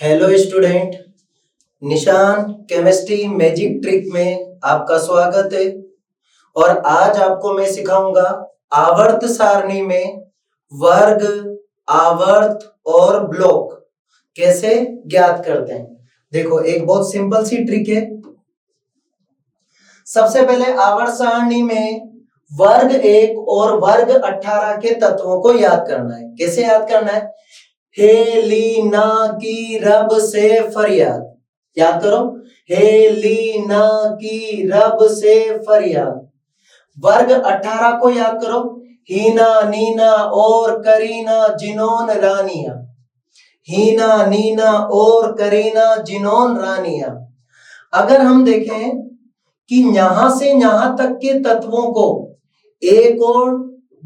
Hello student, निशान chemistry magic trick में आपका स्वागत है। और आज आपको मैं सिखाऊंगा आवर्त सारणी में वर्ग, आवर्त और ब्लॉक कैसे ज्ञात करते हैं। देखो, एक बहुत सिंपल सी ट्रिक है। सबसे पहले आवर्त सारणी में वर्ग 1 और वर्ग 18 के तत्वों को याद करना है। कैसे याद करना है? हेलीना की रब से फरियाद, याद करो। हेलीना की रब से फरियाद। वर्ग 18 को याद करो। हीना, नीना और करीना, जिनोन, रानिया। हीना, नीना और करीना, जिनोन, रानिया। अगर हम देखें कि यहां से यहां तक के तत्वों को 1 और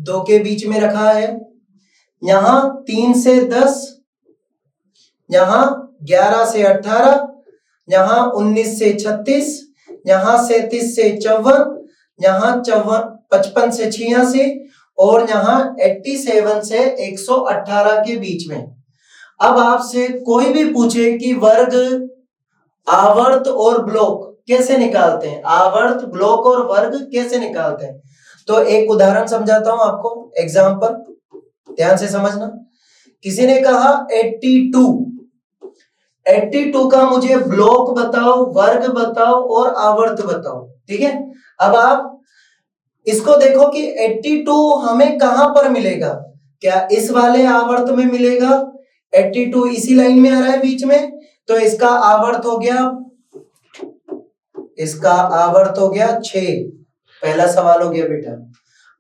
2 के बीच में रखा है, यहां 3 से 10, यहां 11 से 18, यहां 19 से 36, यहां 37 से 54, यहां 55 से 86 और यहां 87 से 118 के बीच में। अब आपसे कोई भी पूछे कि वर्ग, आवर्त और ब्लॉक कैसे निकालते हैं, आवर्त, ब्लॉक और वर्ग कैसे निकालते हैं, तो एक उदाहरण समझाता हूं आपको, एग्जाम्पल, ध्यान से समझना। किसी ने कहा 82 का मुझे ब्लॉक बताओ, वर्ग बताओ और आवर्त बताओ। ठीक है, अब आप इसको देखो कि 82 हमें कहां पर मिलेगा। क्या इस वाले आवर्त में मिलेगा? 82 इसी लाइन में आ रहा है बीच में, तो इसका आवर्त हो गया, इसका आवर्त हो गया 6। पहला सवाल हो गया बेटा।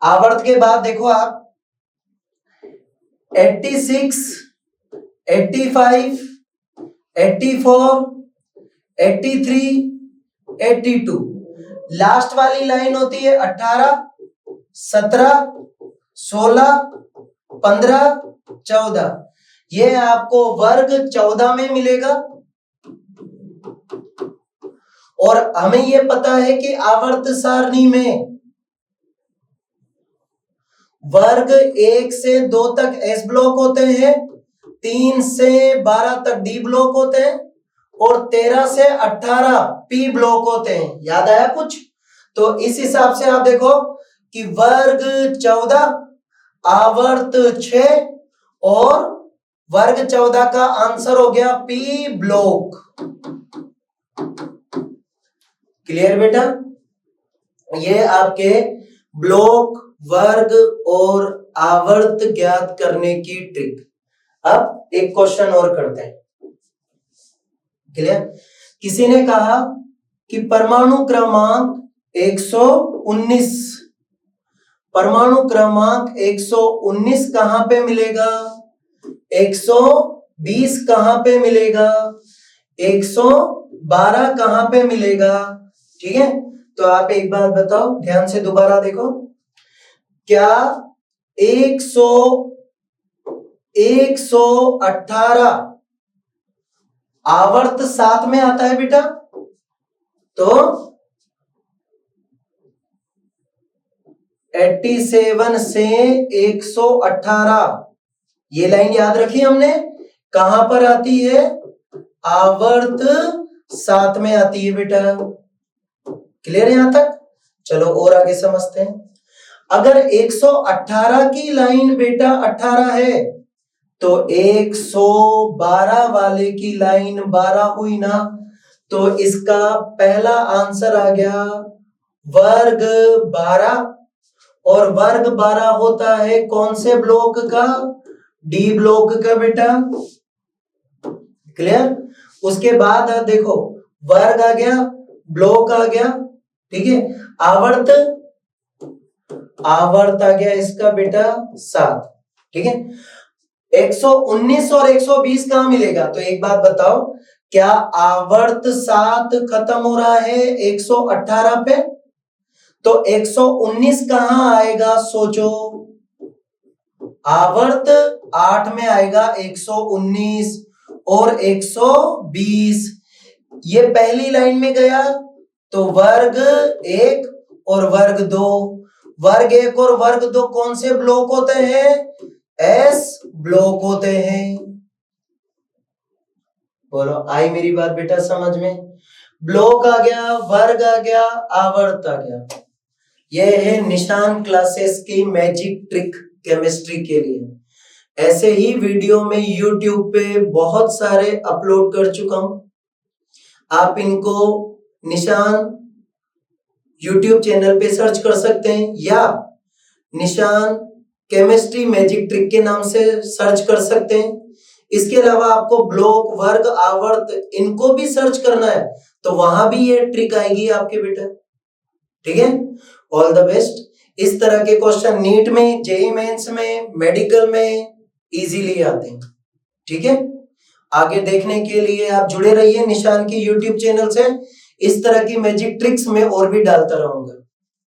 आवर्त के बाद देखो आप 86, 85, 84, 83, 82। लास्ट वाली लाइन होती है 18, 17, 16, 15, 14। ये आपको वर्ग 14 में मिलेगा। और हमें यह पता है कि आवर्त सारणी में वर्ग 1 से 2 तक एस ब्लॉक होते हैं, 3 से 12 तक डी ब्लॉक होते हैं और 13 से 18 पी ब्लॉक होते हैं। याद आया कुछ? तो इस हिसाब से आप देखो कि वर्ग 14, आवर्त 6 और वर्ग 14 का आंसर हो गया पी ब्लॉक। क्लियर बेटा? ये आपके ब्लॉक, वर्ग और आवर्त ज्ञात करने की ट्रिक। अब एक क्वेश्चन और करते हैं। क्लियर? किसी ने कहा कि परमाणु क्रमांक 119, परमाणु क्रमांक 119 कहां पे मिलेगा, 120 कहां पे मिलेगा, 112 कहां पे मिलेगा। ठीक है, तो आप एक बात बताओ, ध्यान से दोबारा देखो। क्या 118 आवर्त 7 में आता है बेटा? तो 87 से 118, ये लाइन याद रखी हमने, कहां पर आती है? आवर्त 7 में आती है बेटा। क्लियर है यहां तक? चलो और आगे समझते हैं। अगर 118 की लाइन बेटा 18 है तो 112 वाले की लाइन 12 हुई ना, तो इसका पहला आंसर आ गया वर्ग 12। और वर्ग 12 होता है कौन से ब्लॉक का? डी ब्लॉक का बेटा। क्लियर? उसके बाद देखो, वर्ग आ गया, ब्लॉक आ गया। ठीक है, आवर्त, आवर्त आ गया इसका बेटा 7। ठीक है, 119 और 120 कहां मिलेगा? तो एक बात बताओ, क्या आवर्त 7 खत्म हो रहा है 118 पे? तो 119 कहां आएगा? सोचो, आवर्त 8 में आएगा 119 और 120। ये पहली लाइन में गया तो वर्ग 1 और वर्ग 2। वर्ग 1 और वर्ग 2 कौन से ब्लॉक होते हैं? एस ब्लॉक होते हैं। बोलो आई मेरी बात बेटा समझ में? ब्लॉक आ गया, वर्ग आ गया, आवर्त आ गया। यह है निशान क्लासेस की मैजिक ट्रिक केमिस्ट्री के लिए। ऐसे ही वीडियो में यूट्यूब पे बहुत सारे अपलोड कर चुका हूं। आप इनको निशान यूट्यूब चैनल पे सर्च कर सकते हैं या निशान केमिस्ट्री मैजिक ट्रिक के नाम से सर्च कर सकते हैं। इसके अलावा आपको ब्लॉक, वर्ग, आवर्त इनको भी सर्च करना है तो वहां भी ये ट्रिक आएगी आपके बेटा। ठीक है, ऑल द बेस्ट। इस तरह के क्वेश्चन नीट में, जेईई मेंस में, मेडिकल में इजीली आते हैं। ठीक है, आगे देखने के लिए आप जुड़े रहिए निशान की यूट्यूब चैनल से। इस तरह की मैजिक ट्रिक्स में और भी डालता रहूंगा।